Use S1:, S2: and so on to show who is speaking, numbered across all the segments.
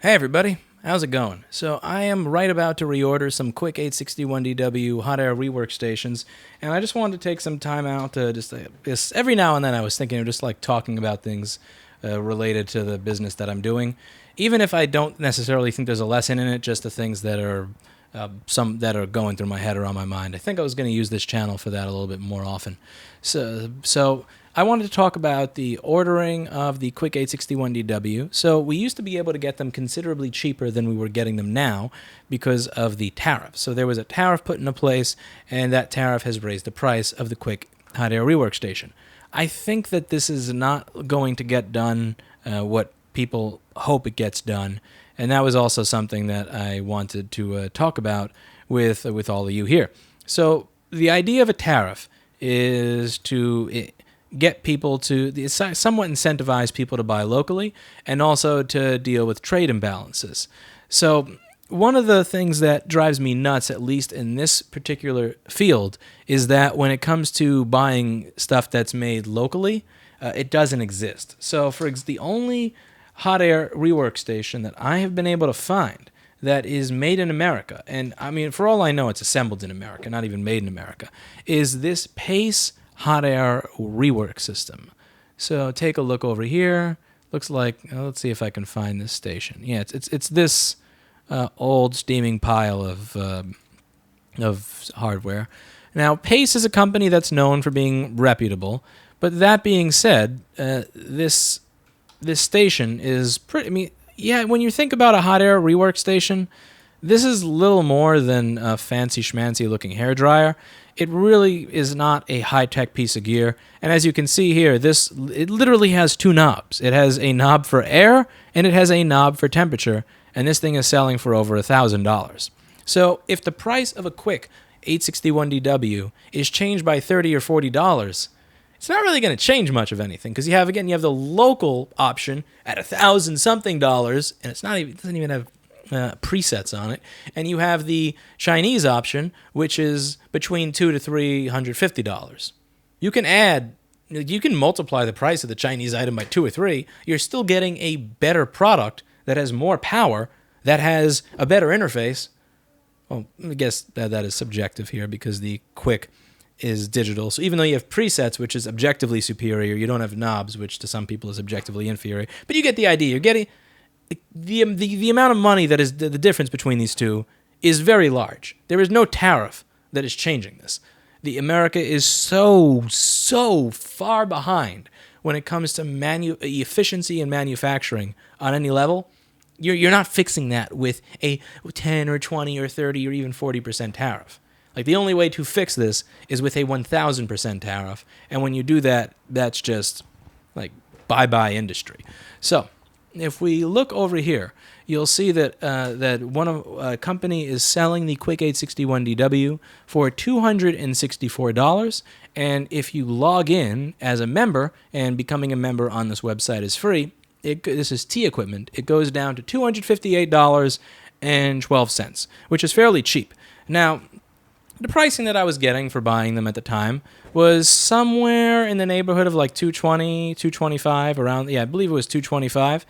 S1: Hey everybody, how's it going? So I am right about to reorder some quick 861DW hot air rework stations, and I just wanted to take some time out to just every now and then I was thinking of just like talking about things related to the business that I'm doing, even if I don't necessarily think there's a lesson in it, just the things that are some that are going through my head or on my mind. I think I was going to use this channel for that a little bit more often. So I wanted to talk about the ordering of the Quick 861DW. So we used to be able to get them considerably cheaper than we were getting them now because of the tariff. So there was a tariff put into place, and that tariff has raised the price of the Quick Hot Air Rework Station. I think that this is not going to get done what people hope it gets done, and that was also something that I wanted to talk about with all of you here. So the idea of a tariff is to get people to somewhat incentivize people to buy locally and also to deal with trade imbalances. So one of the things that drives me nuts, at least in this particular field, is that when it comes to buying stuff that's made locally, it doesn't exist. So the only hot air rework station that I have been able to find that is made in America, and I mean, for all I know, it's assembled in America, not even made in America, is this Pace hot air rework system. So take a look over here. Looks like, let's see if I can find this station. Yeah, it's this old steaming pile of hardware. Now, Pace is a company that's known for being reputable, but that being said, this station is pretty. I mean, yeah, when you think about a hot air rework station, this is little more than a fancy schmancy looking hairdryer. It really is not a high-tech piece of gear. And as you can see here, it literally has two knobs. It has a knob for air, and it has a knob for temperature, and this thing is selling for over $1,000. So if the price of a quick 861DW is changed by $30 or $40, it's not really going to change much of anything, because you have the local option at $1,000-something, and it doesn't even have presets on it, and you have the Chinese option, which is between $200 to $350. You can multiply the price of the Chinese item by 2 or 3. You're still getting a better product that has more power, that has a better interface. Well, I guess that is subjective here because the Quick is digital. So even though you have presets, which is objectively superior, you don't have knobs, which to some people is objectively inferior. But you get the idea. You're getting the amount of money that is the difference between these two is very large. There is no tariff that is changing this. America is so far behind when it comes to efficiency and manufacturing on any level. You're not fixing that with a 10 or 20 or 30 or even 40% tariff. Like, the only way to fix this is with a 1,000% tariff, and when you do that, that's just like bye-bye industry. So if we look over here, you'll see that a company is selling the Quick 861DW for $264, and if you log in as a member, and becoming a member on this website is free, this is T equipment, it goes down to $258.12, which is fairly cheap. Now, the pricing that I was getting for buying them at the time was somewhere in the neighborhood of like $220, $225, around, I believe it was $225.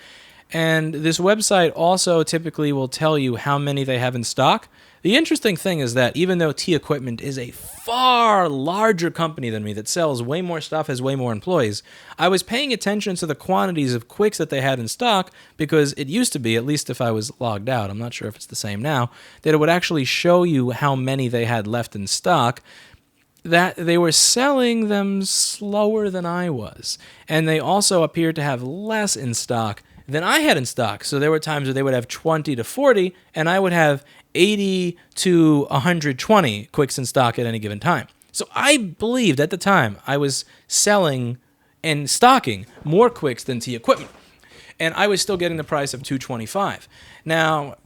S1: And this website also typically will tell you how many they have in stock. The interesting thing is that even though T Equipment is a far larger company than me that sells way more stuff, has way more employees, I was paying attention to the quantities of Quicks that they had in stock because it used to be, at least if I was logged out, I'm not sure if it's the same now, that it would actually show you how many they had left in stock, that they were selling them slower than I was. And they also appeared to have less in stock than I had in stock. So there were times where they would have 20 to 40, and I would have 80 to 120 Quicks in stock at any given time. So I believed at the time I was selling and stocking more Quicks than T Equipment, and I was still getting the price of $225. Now,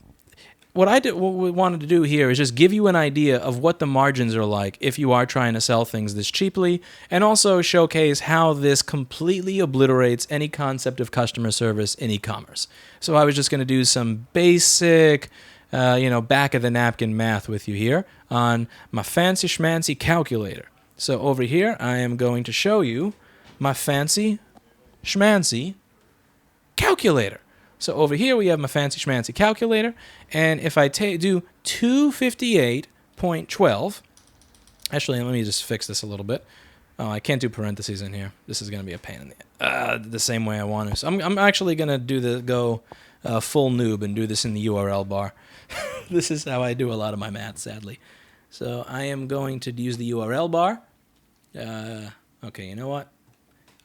S1: what we wanted to do here is just give you an idea of what the margins are like if you are trying to sell things this cheaply, and also showcase how this completely obliterates any concept of customer service in e-commerce. So I was just going to do some basic, back of the napkin math with you here on my fancy schmancy calculator. So over here, I am going to show you my fancy schmancy calculator. So over here we have my fancy schmancy calculator, and if I do 258.12, actually let me just fix this a little bit. Oh, I can't do parentheses in here. This is going to be a pain in the same way I want to. So I'm actually going to go full noob and do this in the URL bar. This is how I do a lot of my math, sadly. So I am going to use the URL bar. Okay, you know what?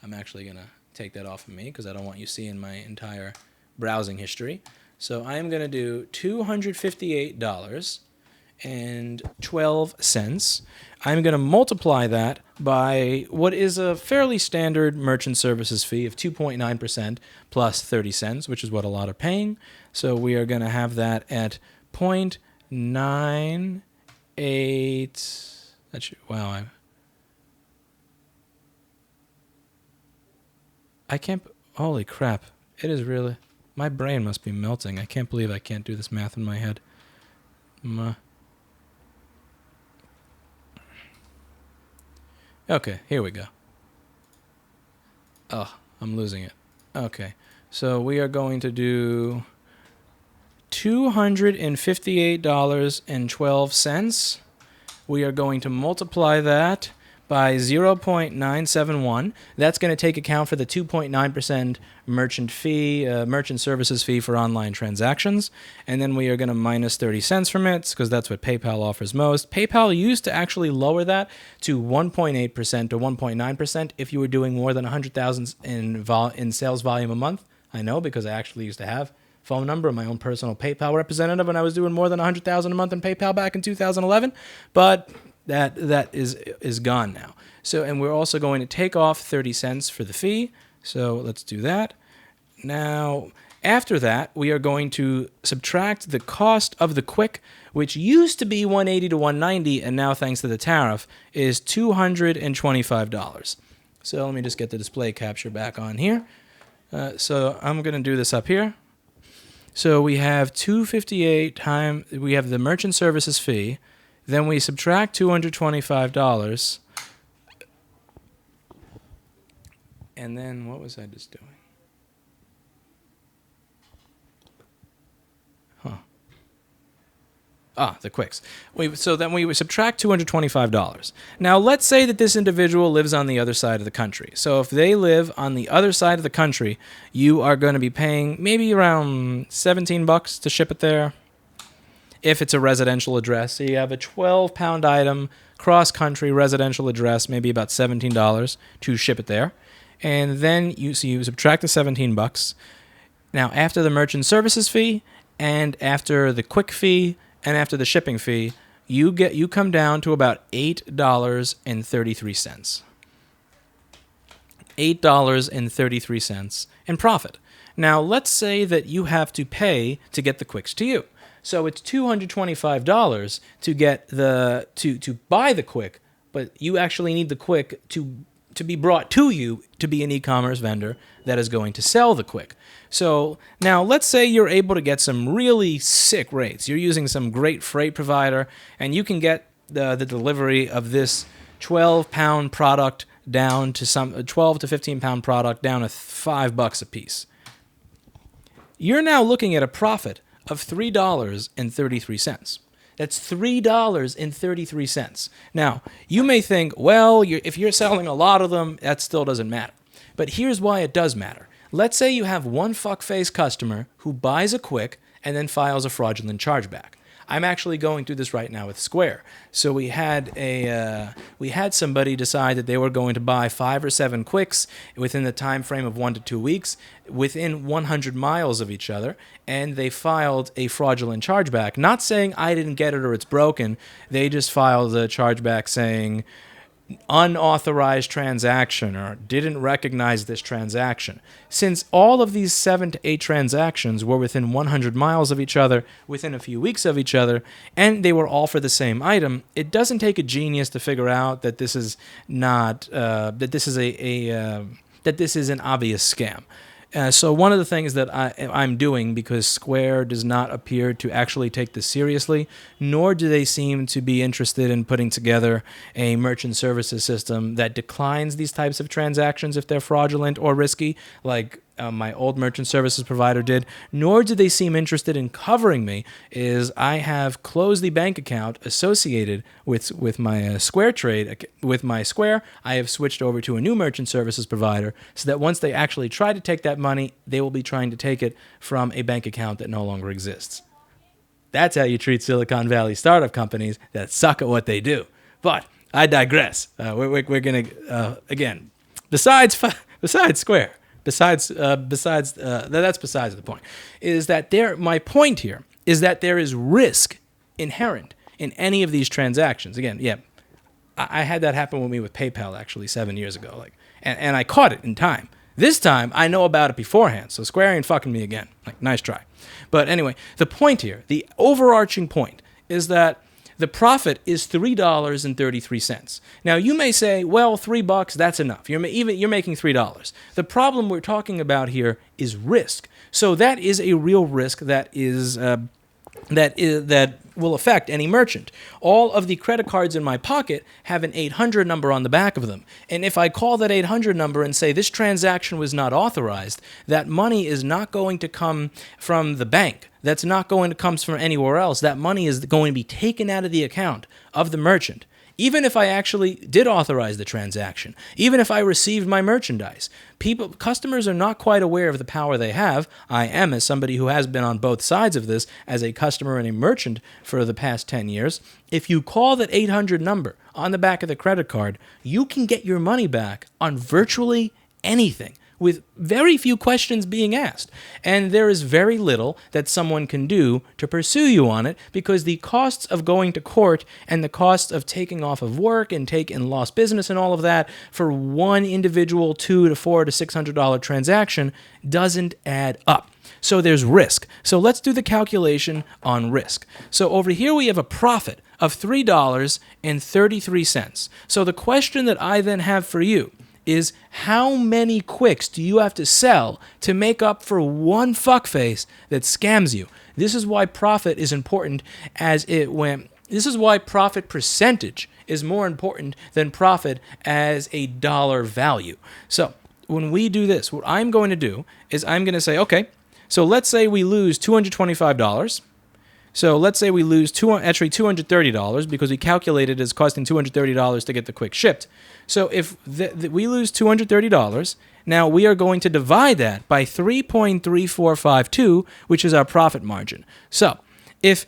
S1: I'm actually going to take that off of me because I don't want you seeing my entire browsing history. So I am going to do $258.12. I'm going to multiply that by what is a fairly standard merchant services fee of 2.9% plus 30 cents, which is what a lot are paying. So we are going to have that at 0.98. Wow. I can't. Holy crap. It is really. My brain must be melting. I can't believe I can't do this math in my head. Okay, here we go. Oh, I'm losing it. Okay, so we are going to do $258.12. We are going to multiply that by 0.971. That's going to take account for the 2.9% merchant services fee for online transactions. And then we are going to minus 30 cents from it because that's what PayPal offers most. PayPal used to actually lower that to 1.8% or 1.9% if you were doing more than 100,000 in sales volume a month. I know because I actually used to have phone number of my own personal PayPal representative when I was doing more than 100,000 a month in PayPal back in 2011. But that is gone now. So, and we're also going to take off 30 cents for the fee. So let's do that. Now, after that, we are going to subtract the cost of the Quick, which used to be $180 to $190, and now, thanks to the tariff, is $225. So let me just get the display capture back on here. So I'm going to do this up here. So we have $258 times, we have the merchant services fee. Then we subtract $225. And then what was I just doing? The Quicks. So then we subtract $225. Now, let's say that this individual lives on the other side of the country. So if they live on the other side of the country, you are going to be paying maybe around $17 to ship it there. If it's a residential address, so you have a 12-pound item, cross-country residential address, maybe about $17 to ship it there. And then you subtract the $17. Now, after the merchant services fee, and after the Quick fee, and after the shipping fee, you come down to about $8.33. $8.33 in profit. Now, let's say that you have to pay to get the Quicks to you. So it's $225 to get to buy the Quick, but you actually need the Quick to be brought to you to be an e-commerce vendor that is going to sell the Quick. So now let's say you're able to get some really sick rates. You're using some great freight provider, and you can get the delivery of this 12-pound product down to some 12 to 15-pound product down to $5 a piece. You're now looking at a profit of $3.33. That's $3.33. Now, you may think, well, if you're selling a lot of them, that still doesn't matter. But here's why it does matter. Let's say you have one fuckface customer who buys a Quick and then files a fraudulent chargeback. I'm actually going through this right now with Square. So we had somebody decide that they were going to buy 5 or 7 Quicks within the time frame of 1 to 2 weeks, within 100 miles of each other, and they filed a fraudulent chargeback. Not saying I didn't get it or it's broken. They just filed a chargeback saying unauthorized transaction or didn't recognize this transaction. Since all of these 7 to 8 transactions were within 100 miles of each other, within a few weeks of each other, and they were all for the same item, it doesn't take a genius to figure out that this is not that this is that this is an obvious scam. So one of the things that I'm doing, because Square does not appear to actually take this seriously, nor do they seem to be interested in putting together a merchant services system that declines these types of transactions if they're fraudulent or risky, like my old merchant services provider did, nor did they seem interested in covering me, is I have closed the bank account associated with my Square trade. With my Square, I have switched over to a new merchant services provider so that once they actually try to take that money, they will be trying to take it from a bank account that no longer exists. That's how you treat Silicon Valley startup companies that suck at what they do. But I digress. We're going to, again, besides Square, that's besides the point, is that my point here is that there is risk inherent in any of these transactions. Again, yeah, I had that happen with me with PayPal actually 7 years ago, and I caught it in time. This time, I know about it beforehand, so Square ain't fucking me again. Nice try. But anyway, the point here, the overarching point, is that the profit is $3.33. Now, you may say, well, $3, that's enough. You're making $3. The problem we're talking about here is risk. So that is a real risk that will affect any merchant. All of the credit cards in my pocket have an 800 number on the back of them. And if I call that 800 number and say this transaction was not authorized, that money is not going to come from the bank. That's not going to come from anywhere else. That money is going to be taken out of the account of the merchant. Even if I actually did authorize the transaction, even if I received my merchandise, customers are not quite aware of the power they have. I am, as somebody who has been on both sides of this, as a customer and a merchant for the past 10 years. If you call that 800 number on the back of the credit card, you can get your money back on virtually anything, with very few questions being asked. And there is very little that someone can do to pursue you on it, because the costs of going to court and the costs of taking off of work and lost business and all of that for one individual $200 to $400 to $600 transaction doesn't add up. So there's risk. So let's do the calculation on risk. So over here we have a profit of $3.33. So the question that I then have for you is, how many quicks do you have to sell to make up for one fuckface that scams you? This is why profit is important this is why profit percentage is more important than profit as a dollar value. So when we do this, what I'm going to do is I'm going to say, okay, so let's say we lose $225. So let's say we lose $230 because we calculated it as costing $230 to get the quick shipped. So if we lose $230, now we are going to divide that by 3.3452, which is our profit margin. So if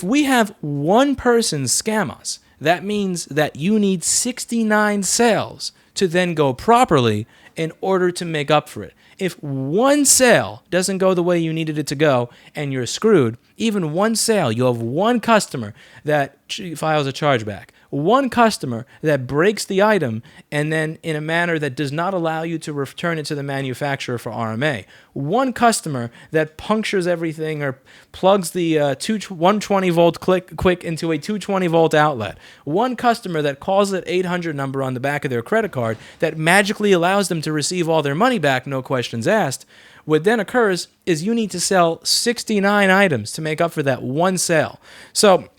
S1: we have one person scam us, that means that you need 69 sales to then go properly in order to make up for it. If one sale doesn't go the way you needed it to go and you're screwed, even one sale, you have one customer that files a chargeback, one customer that breaks the item and then in a manner that does not allow you to return it to the manufacturer for RMA, one customer that punctures everything or plugs the 120 volt quick into a 220 volt outlet, one customer that calls that 800 number on the back of their credit card that magically allows them to receive all their money back, no questions asked. What then occurs is you need to sell 69 items to make up for that one sale. So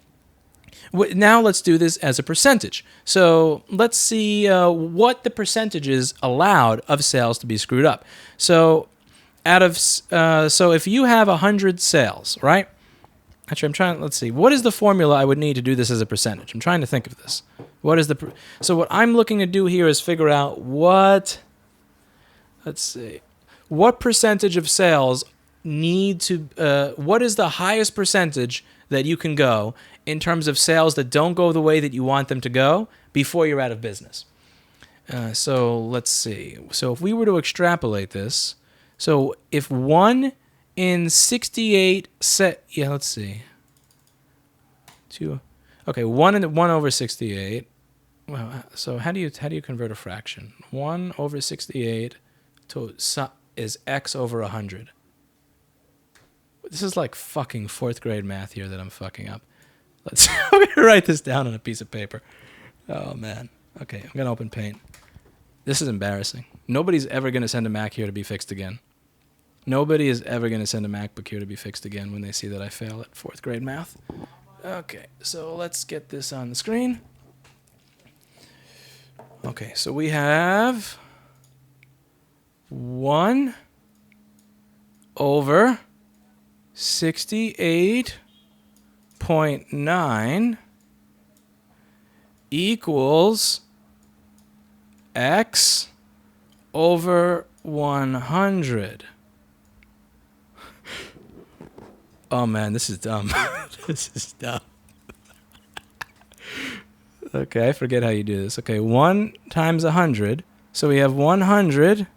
S1: now let's do this as a percentage. So let's see what the percentage is allowed of sales to be screwed up. So so if you have 100 sales, right? Actually, let's see. What is the formula I would need to do this as a percentage? I'm trying to think of this. So what I'm looking to do here is figure out what percentage of sales what is the highest percentage that you can go in terms of sales that don't go the way that you want them to go before you're out of business. So let's see. So if we were to extrapolate this, so if 1 in 68 let's see. 1 over 68. Well, so how do you convert a fraction? 1 over 68 is x over 100. This is like fucking 4th grade math here that I'm fucking up. I'm going to write this down on a piece of paper. Oh, man. Okay, I'm going to open Paint. This is embarrassing. Nobody's ever going to send a Mac here to be fixed again. Nobody is ever going to send a MacBook here to be fixed again when they see that I fail at 4th grade math. Okay, so let's get this on the screen. Okay, so we have 1 over 68.9 equals x over 100. Oh man, this is dumb. This is dumb. Okay, I forget how you do this. Okay, 1 times 100. So we have 100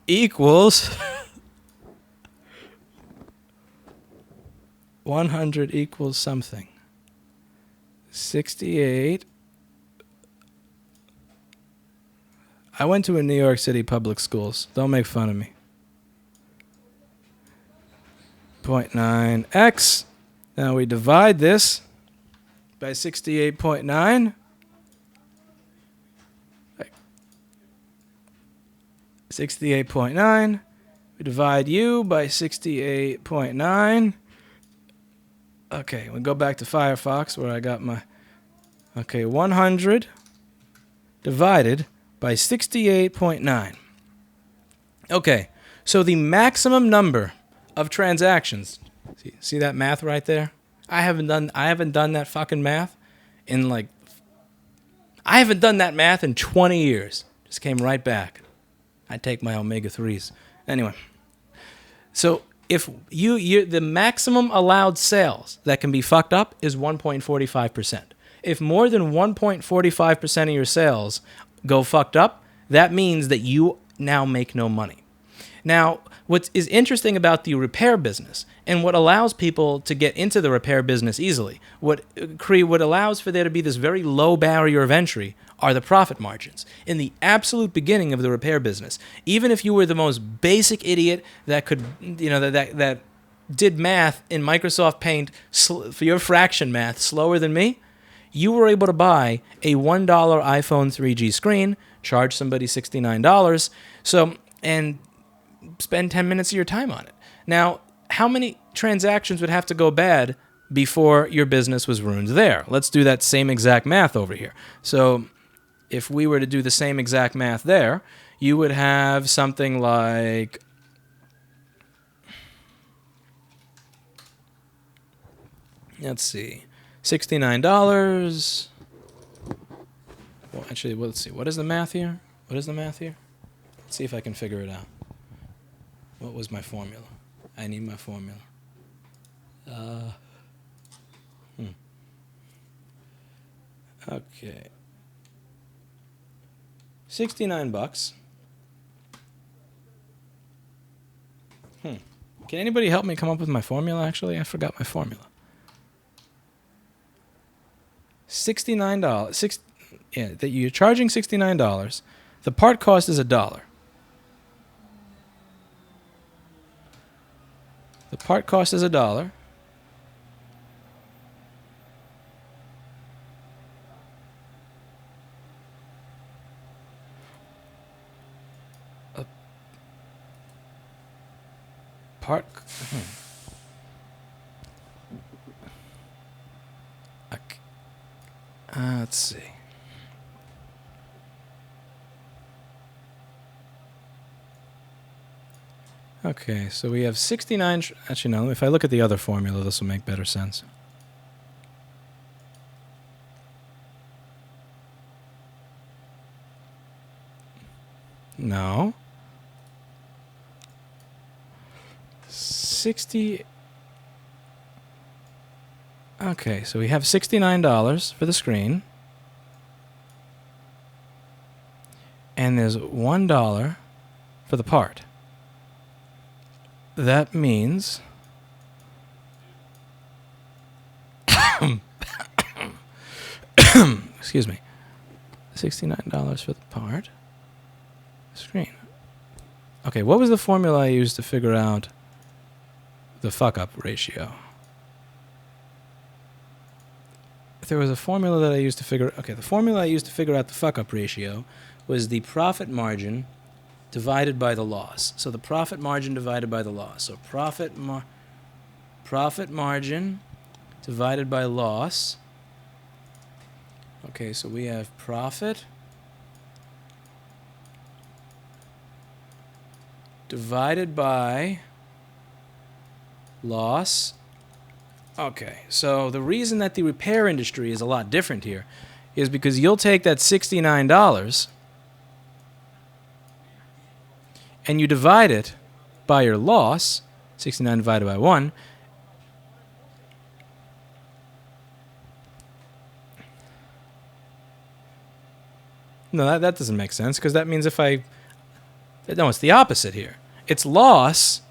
S1: equals 100 equals something. 68. I went to a New York City public schools. Don't make fun of me. 0.9x. Now we divide this by 68.9. 68.9. We divide u by 68.9. Okay, we go back to Firefox where I got my... Okay, 100 divided by 68.9. Okay, so the maximum number of transactions. See that math right there? I haven't done that fucking math in like... I haven't done that math in 20 years. Just came right back. I take my omega-3s. Anyway, so if you the maximum allowed sales that can be fucked up is 1.45%. If more than 1.45% of your sales go fucked up, that means that you now make no money. Now, what is interesting about the repair business and what allows people to get into the repair business easily, what allows for there to be this very low barrier of entry are the profit margins. In the absolute beginning of the repair business, even if you were the most basic idiot that could, that did math in Microsoft Paint for your fraction math slower than me, you were able to buy a $1 iPhone 3G screen, charge somebody $69, and spend 10 minutes of your time on it. Now, how many transactions would have to go bad before your business was ruined there? Let's do that same exact math over here. So if we were to do the same exact math there, you would have something like... Let's see. $69. Well, actually, let's see. What is the math here? Let's see if I can figure it out. What was my formula? I need my formula. Okay. $69. Can anybody help me come up with my formula, actually? I forgot my formula. $69. That you're charging $69. The part cost is $1. The part cost is $1. Let's see. Okay, so we have 69... Actually, no, if I look at the other formula, this will make better sense. No. 60... Okay, so we have $69 for the screen. And there's $1 for the part. That means... Excuse me. $69 for the part. Screen. Okay, what was the formula I used to figure out the fuck-up ratio? There was a formula that I used to figure... Okay, the formula I used to figure out the fuck-up ratio was the profit margin divided by the loss. So the profit margin divided by the loss. So profit margin divided by loss. Okay, so we have profit divided by loss. Okay, so the reason that the repair industry is a lot different here is because you'll take that $69 and you divide it by your loss, 69 divided by 1. No, that doesn't make sense, because that means if I... No, it's the opposite here. It's loss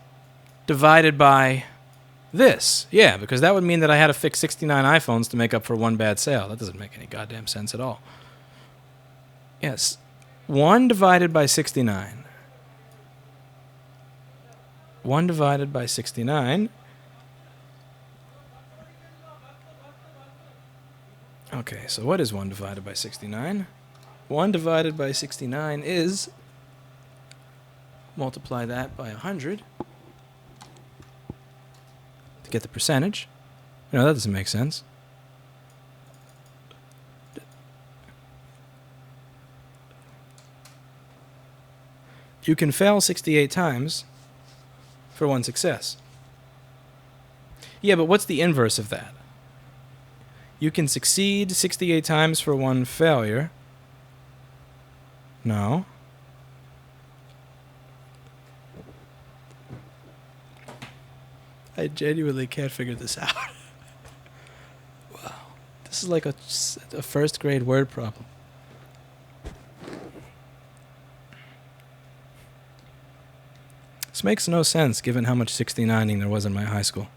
S1: divided by this. Yeah, because that would mean that I had to fix 69 iPhones to make up for one bad sale. That doesn't make any goddamn sense at all. Yes. 1 divided by 69. 1 divided by 69. Okay, so what is 1 divided by 69? 1 divided by 69 is... Multiply that by 100 to get the percentage. No, that doesn't make sense. You can fail 68 times for 1 success. Yeah, but what's the inverse of that? You can succeed 68 times for 1 failure. No. I genuinely can't figure this out. Wow. This is like a first grade word problem. This makes no sense given how much 69ing there was in my high school.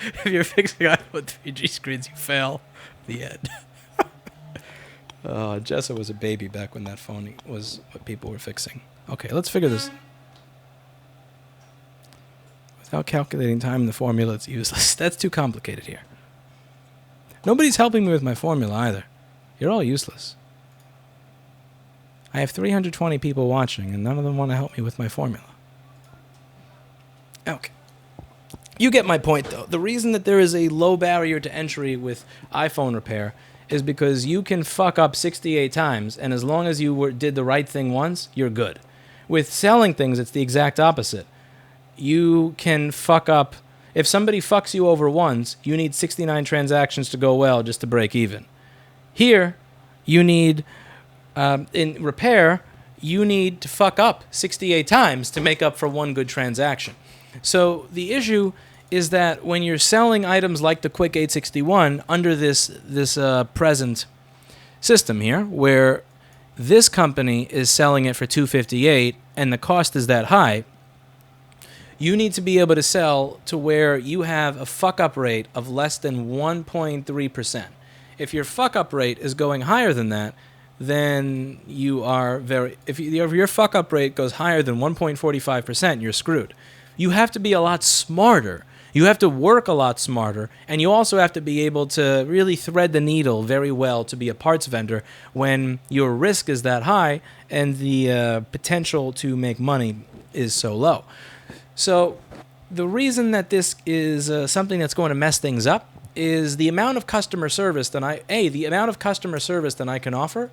S1: If you're fixing iPhone 3G screens, you fail. The end. Jessa was a baby back when that phone was what people were fixing. Okay, let's figure this. Without calculating time in the formula, it's useless. That's too complicated here. Nobody's helping me with my formula either. You're all useless. I have 320 people watching, and none of them want to help me with my formula. Okay. You get my point, though. The reason that there is a low barrier to entry with iPhone repair is because you can fuck up 68 times, and as long as you did the right thing once, you're good. With selling things, it's the exact opposite. You can fuck up. If somebody fucks you over once, you need 69 transactions to go well just to break even. Here, you need, in repair, you need to fuck up 68 times to make up for 1 good transaction. So the issue is that when you're selling items like the Quick 861 under this present system here, where this company is selling it for $258 and the cost is that high, you need to be able to sell to where you have a fuck-up rate of less than 1.3%. If your fuck-up rate is going higher than that, then you are very... If your fuck-up rate goes higher than 1.45%, you're screwed. You have to be a lot smarter. You have to work a lot smarter, and you also have to be able to really thread the needle very well to be a parts vendor when your risk is that high and the potential to make money is so low. So the reason that this is something that's going to mess things up is the amount of customer service that the amount of customer service that I can offer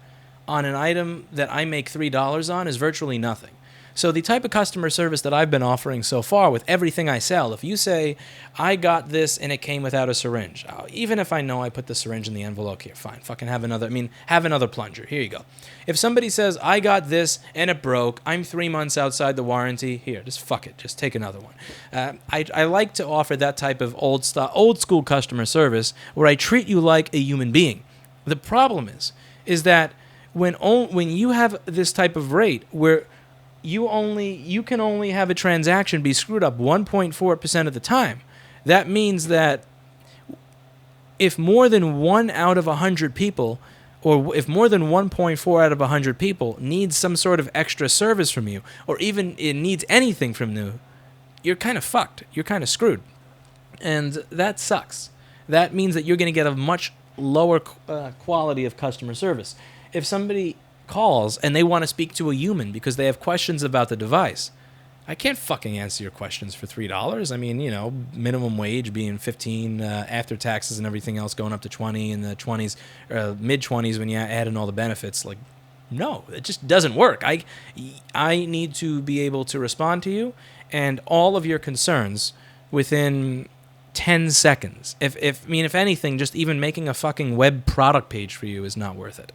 S1: on an item that I make $3 on is virtually nothing. So the type of customer service that I've been offering so far with everything I sell, if you say, I got this and it came without a syringe, even if I know I put the syringe in the envelope, here, fine, fucking have another plunger. Here you go. If somebody says, I got this and it broke, I'm 3 months outside the warranty, here, just fuck it, just take another one. I like to offer that type of old school customer service where I treat you like a human being. The problem is that when you have this type of rate where you can only have a transaction be screwed up 1.4% of the time. That means that if more than 1 out of 100 people, or if more than 1.4 out of 100 people needs some sort of extra service from you, or even it needs anything from you, you're kind of fucked. You're kind of screwed. And that sucks. That means that you're going to get a much lower quality of customer service. If somebody calls and they want to speak to a human because they have questions about the device, I can't fucking answer your questions for $3. I mean, minimum wage being 15 after taxes and everything else going up to 20 in the 20s, mid 20s when you add in all the benefits. Like, No, it just doesn't work. I need to be able to respond to you and all of your concerns within 10 seconds. If anything, just even making a fucking web product page for you is not worth it.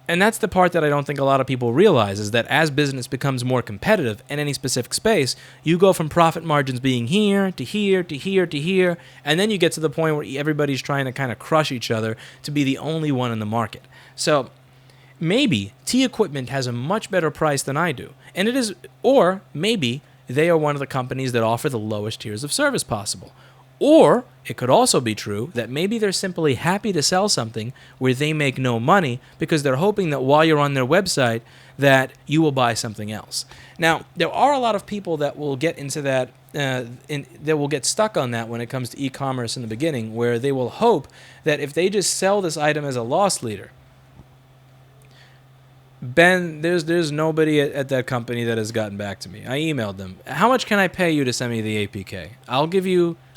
S1: And that's the part that I don't think a lot of people realize, is that as business becomes more competitive in any specific space, you go from profit margins being here to here to here to here, and then you get to the point where everybody's trying to kind of crush each other to be the only one in the market. So maybe T Equipment has a much better price than I do. And it is, or maybe they are one of the companies that offer the lowest tiers of service possible. Or it could also be true that maybe they're simply happy to sell something where they make no money because they're hoping that while you're on their website that you will buy something else. Now, there are a lot of people that will get into that, that will get stuck on that when it comes to e-commerce in the beginning, where they will hope that if they just sell this item as a loss leader, Ben, there's nobody at that company that has gotten back to me. I emailed them. How much can I pay you to send me the APK?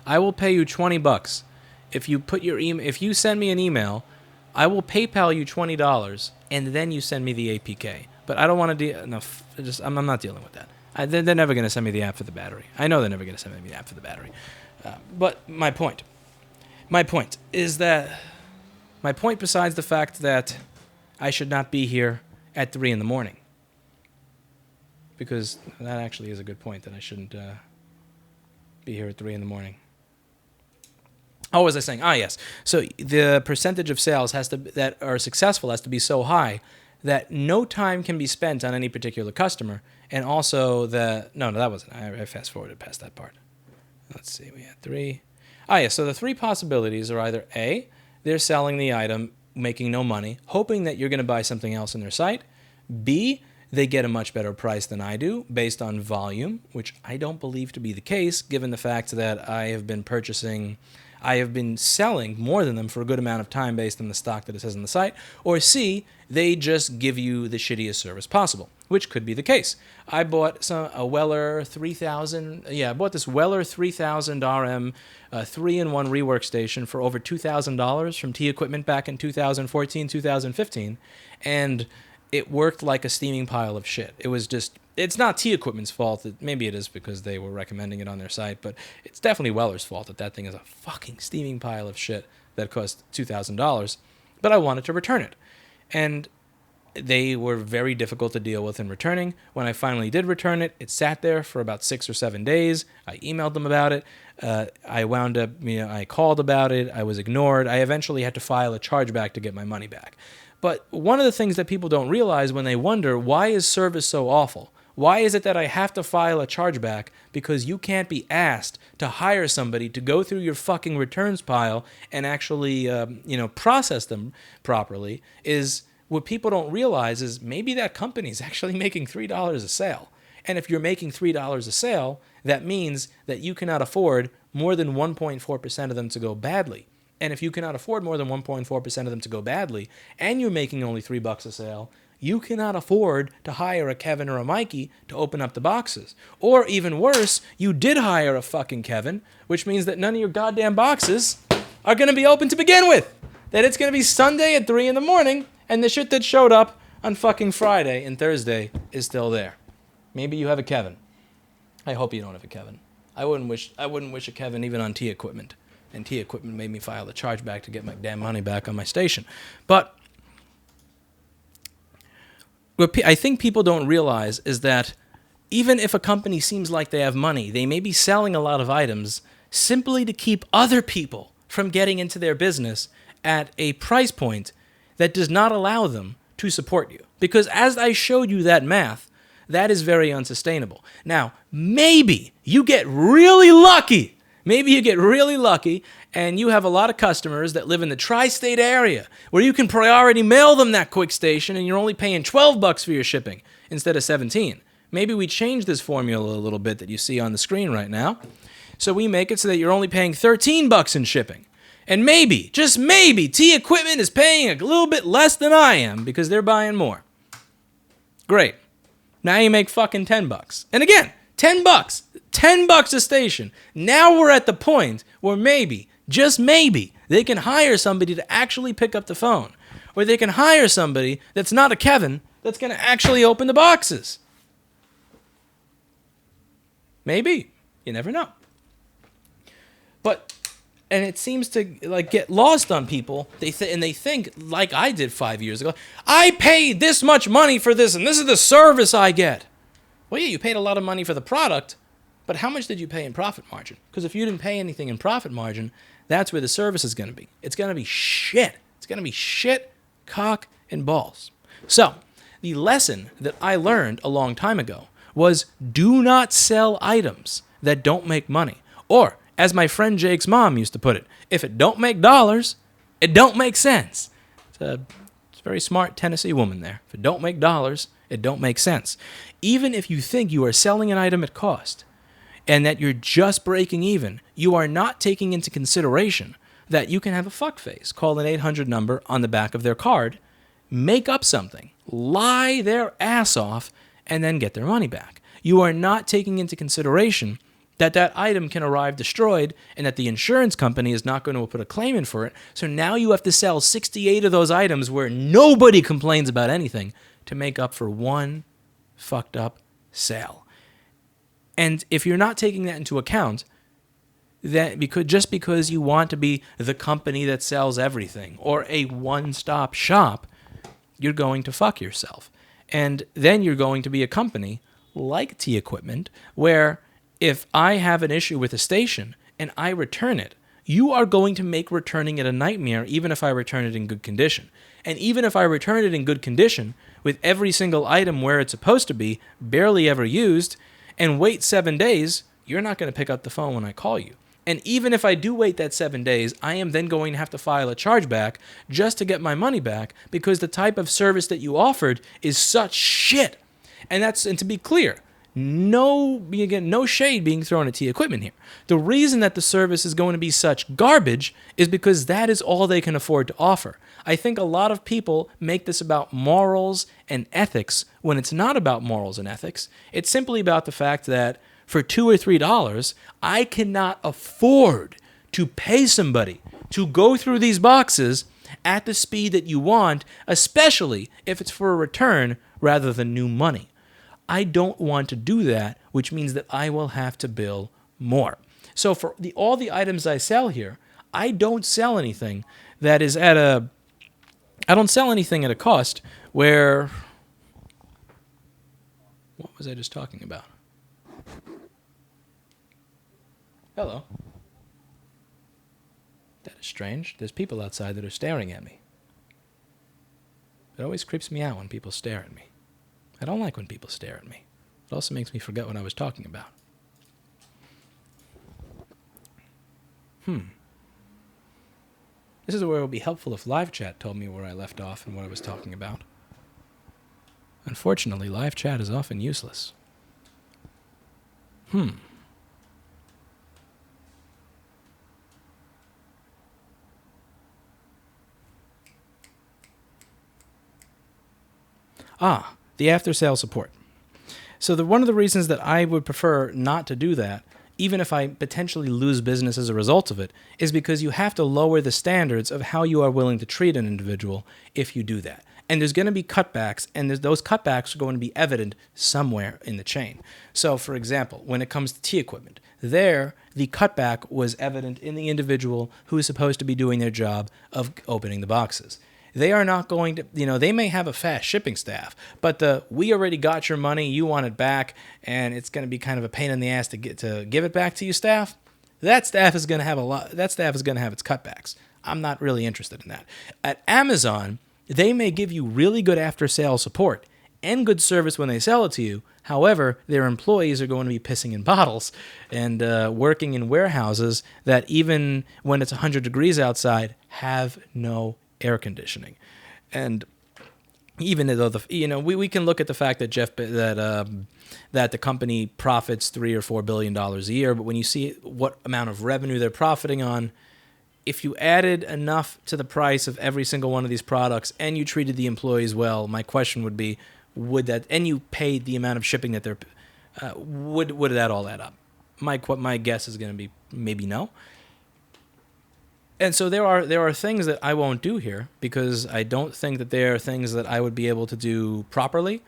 S1: I will pay you $20 if you put your if you send me an email. I will PayPal you $20 and then you send me the APK. But I don't want to I'm not dealing with that. They're never going to send me the app for the battery. I know they're never going to send me the app for the battery. But my point is that my point, besides the fact that I should not be here at 3 in the morning, because that actually is a good point, that I shouldn't be here at 3 in the morning. Oh, what was I saying? Yes. So the percentage of sales that are successful has to be so high that no time can be spent on any particular customer. And also no, that wasn't. I fast forwarded past that part. Let's see. We had 3. So the 3 possibilities are either A, they're selling the item, making no money, hoping that you're going to buy something else on their site. B, they get a much better price than I do based on volume, which I don't believe to be the case, given the fact that I have been selling more than them for a good amount of time based on the stock that it says on the site. Or C, they just give you the shittiest service possible, which could be the case. I bought a Weller 3000. I bought this Weller 3000 RM 3-in-1 rework station for over $2,000 from T Equipment back in 2014, 2015, and it worked like a steaming pile of shit. It's not T Equipment's fault. Maybe it is because they were recommending it on their site, but it's definitely Weller's fault that thing is a fucking steaming pile of shit that cost $2,000. But I wanted to return it. And they were very difficult to deal with in returning. When I finally did return it, it sat there for about 6 or 7 days. I emailed them about it. I wound up, I called about it. I was ignored. I eventually had to file a chargeback to get my money back. But one of the things that people don't realize when they wonder, why is service so awful? Why is it that I have to file a chargeback because you can't be asked to hire somebody to go through your fucking returns pile and actually, process them properly? Is what people don't realize is maybe that company is actually making $3 a sale. And if you're making $3 a sale, that means that you cannot afford more than 1.4% of them to go badly. And if you cannot afford more than 1.4% of them to go badly, and you're making only $3 a sale, you cannot afford to hire a Kevin or a Mikey to open up the boxes. Or even worse, you did hire a fucking Kevin, which means that none of your goddamn boxes are going to be open to begin with. That it's going to be Sunday at 3 in the morning, and the shit that showed up on fucking Friday and Thursday is still there. Maybe you have a Kevin. I hope you don't have a Kevin. I wouldn't wish a Kevin even on T Equipment. And T Equipment made me file a chargeback to get my damn money back on my station. But what I think people don't realize is that even if a company seems like they have money, they may be selling a lot of items simply to keep other people from getting into their business at a price point that does not allow them to support you. Because as I showed you that math, that is very unsustainable. Now, maybe you get really lucky. Maybe you get really lucky and you have a lot of customers that live in the tri-state area where you can priority mail them that quick station and you're only paying $12 for your shipping instead of $17. Maybe we change this formula a little bit that you see on the screen right now. So we make it so that you're only paying $13 in shipping. And maybe, just maybe, T Equipment is paying a little bit less than I am because they're buying more. Great. Now you make fucking $10. And again, $10. $10 a station. Now we're at the point where maybe, just maybe, they can hire somebody to actually pick up the phone. Or they can hire somebody that's not a Kevin that's going to actually open the boxes. Maybe. You never know. And it seems to like get lost on people. They think, like I did 5 years ago, I paid this much money for this, and this is the service I get. Well, yeah, you paid a lot of money for the product, but how much did you pay in profit margin? Because if you didn't pay anything in profit margin, that's where the service is going to be. It's going to be shit. It's going to be shit, cock, and balls. So, the lesson that I learned a long time ago was do not sell items that don't make money. Or, as my friend Jake's mom used to put it, if it don't make dollars, it don't make sense. It's a very smart Tennessee woman there. If it don't make dollars, it don't make sense. Even if you think you are selling an item at cost and that you're just breaking even, you are not taking into consideration that you can have a fuckface call an 800 number on the back of their card, make up something, lie their ass off, and then get their money back. You are not taking into consideration that item can arrive destroyed and that the insurance company is not going to put a claim in for it. So now you have to sell 68 of those items where nobody complains about anything to make up for one fucked up sale. And if you're not taking that into account, that because you want to be the company that sells everything or a one-stop shop, you're going to fuck yourself. And then you're going to be a company like T Equipment where if I have an issue with a station and I return it, you are going to make returning it a nightmare even if I return it in good condition. And even if I return it in good condition, with every single item where it's supposed to be, barely ever used, and wait 7 days, you're not going to pick up the phone when I call you. And even if I do wait that 7 days, I am then going to have to file a chargeback just to get my money back because the type of service that you offered is such shit. And to be clear, no shade being thrown at T Equipment here. The reason that the service is going to be such garbage is because that is all they can afford to offer. I think a lot of people make this about morals and ethics when it's not about morals and ethics. It's simply about the fact that for $2 or $3, I cannot afford to pay somebody to go through these boxes at the speed that you want, especially if it's for a return rather than new money. I don't want to do that, which means that I will have to bill more. So for all the items I sell here, I don't sell anything that is at a cost where, what was I just talking about? Hello. That is strange. There's people outside that are staring at me. It always creeps me out when people stare at me. I don't like when people stare at me. It also makes me forget what I was talking about. This is where it would be helpful if live chat told me where I left off and what I was talking about. Unfortunately, live chat is often useless. The after-sale support. So one of the reasons that I would prefer not to do that, even if I potentially lose business as a result of it, is because you have to lower the standards of how you are willing to treat an individual if you do that. And there's going to be cutbacks, and those cutbacks are going to be evident somewhere in the chain. So, for example, when it comes to T Equipment, the cutback was evident in the individual who is supposed to be doing their job of opening the boxes. They are not going to, they may have a fast shipping staff, but we already got your money, you want it back, and it's going to be kind of a pain in the ass to give it back to you staff. That staff is going to have its cutbacks. I'm not really interested in that. At Amazon, they may give you really good after-sale support and good service when they sell it to you. However, their employees are going to be pissing in bottles and working in warehouses that even when it's 100 degrees outside have no air conditioning. And even though we can look at the fact that that the company profits $3 or $4 billion a year, but when you see what amount of revenue they're profiting on, if you added enough to the price of every single one of these products and you treated the employees well, my question would be, and you paid the amount of shipping that they're, would that all add up? My guess is going to be maybe no. And so there are things that I won't do here because I don't think that they are things that I would be able to do properly.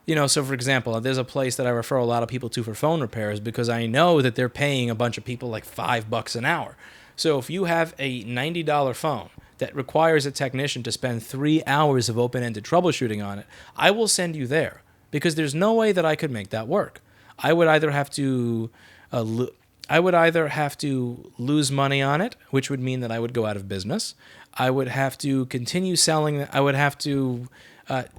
S1: So for example, there's a place that I refer a lot of people to for phone repairs because I know that they're paying a bunch of people like $5 an hour. So if you have a $90 phone that requires a technician to spend 3 hours of open-ended troubleshooting on it, I will send you there because there's no way that I could make that work. I would either have to lose money on it, which would mean that I would go out of business. I would have to continue selling. I would have to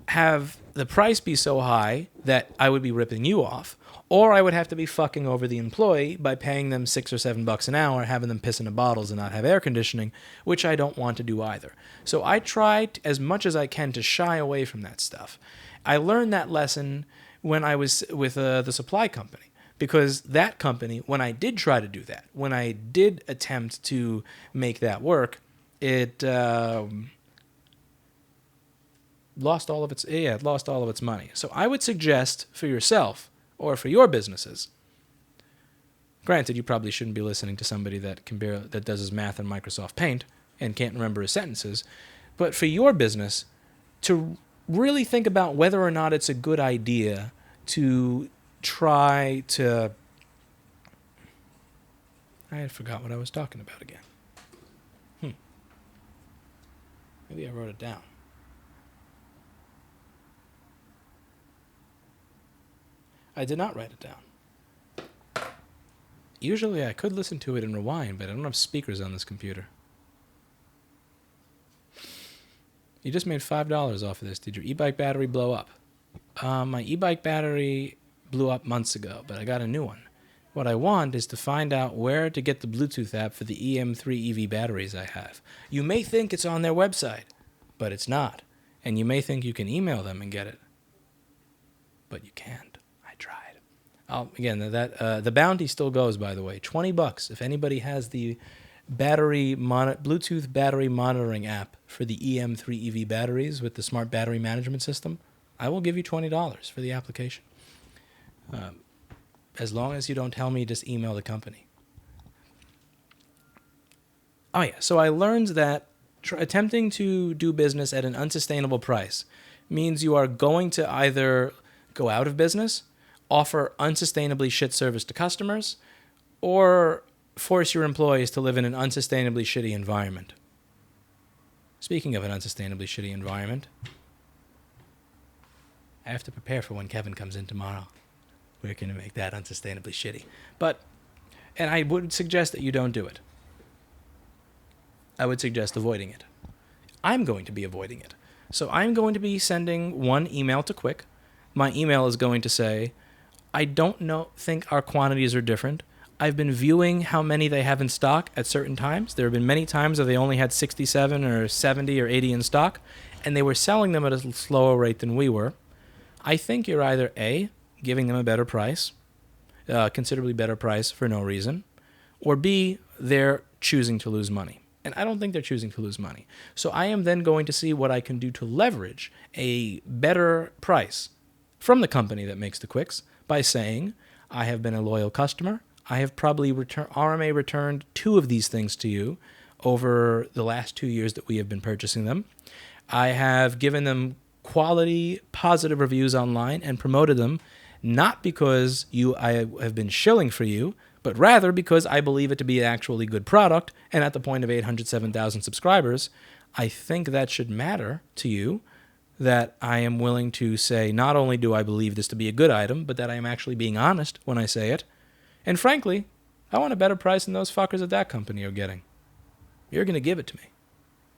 S1: have the price be so high that I would be ripping you off, or I would have to be fucking over the employee by paying them $6 or $7 an hour, having them piss into bottles and not have air conditioning, which I don't want to do either. So I try as much as I can to shy away from that stuff. I learned that lesson when I was with the supply company. Because that company, when I did try to do that, when I did attempt to make that work, it lost all of its money. So I would suggest for yourself or for your businesses. Granted, you probably shouldn't be listening to somebody that does his math in Microsoft Paint and can't remember his sentences, but for your business to really think about whether or not it's a good idea to try to... I had forgot what I was talking about again. Maybe I wrote it down. I did not write it down. Usually I could listen to it and rewind, but I don't have speakers on this computer. You just made $5 off of this. Did your e-bike battery blow up? My e-bike battery blew up months ago, but I got a new one. What I want is to find out where to get the Bluetooth app for the EM3 EV batteries I have. You may think it's on their website, but it's not. And you may think you can email them and get it, but you can't. I tried. The bounty still goes, by the way. $20 if anybody has the Bluetooth battery monitoring app for the EM3 EV batteries with the smart battery management system. I will give you $20 for the application. As long as you don't tell me, just email the company. Oh yeah, so I learned that attempting to do business at an unsustainable price means you are going to either go out of business, offer unsustainably shit service to customers, or force your employees to live in an unsustainably shitty environment. Speaking of an unsustainably shitty environment, I have to prepare for when Kevin comes in tomorrow. We're going to make that unsustainably shitty. And I would suggest that you don't do it. I would suggest avoiding it. I'm going to be avoiding it. So I'm going to be sending one email to Quick. My email is going to say, I don't think our quantities are different. I've been viewing how many they have in stock at certain times. There have been many times where they only had 67 or 70 or 80 in stock, and they were selling them at a slower rate than we were. I think you're either A, giving them a better price, considerably better price for no reason, or B, they're choosing to lose money. And I don't think they're choosing to lose money. So I am then going to see what I can do to leverage a better price from the company that makes the Quicks by saying, I have been a loyal customer. I have probably RMA returned 2 of these things to you over the last 2 years that we have been purchasing them. I have given them quality, positive reviews online and promoted them, not because I have been shilling for you, but rather because I believe it to be an actually good product, and at the point of 807,000 subscribers, I think that should matter to you, that I am willing to say not only do I believe this to be a good item, but that I am actually being honest when I say it. And frankly, I want a better price than those fuckers at that company are getting. You're going to give it to me.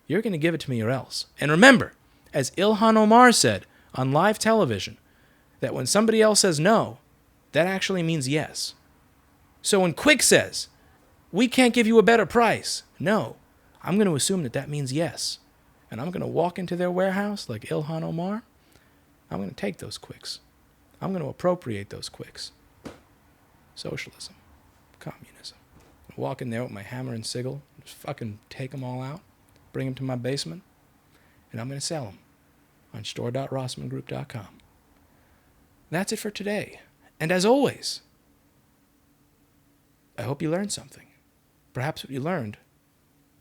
S1: You're going to give it to me or else. And remember, as Ilhan Omar said on live television, that when somebody else says no, that actually means yes. So when Quick says, we can't give you a better price, no, I'm going to assume that means yes. And I'm going to walk into their warehouse like Ilhan Omar. I'm going to take those Quicks. I'm going to appropriate those Quicks. Socialism. Communism. I walk in there with my hammer and sickle, just fucking take them all out, bring them to my basement, and I'm going to sell them on store.rossmangroup.com. That's it for today. And as always, I hope you learned something. Perhaps what you learned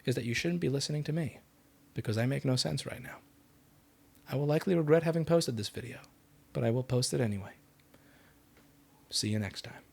S1: is that you shouldn't be listening to me, because I make no sense right now. I will likely regret having posted this video, but I will post it anyway. See you next time.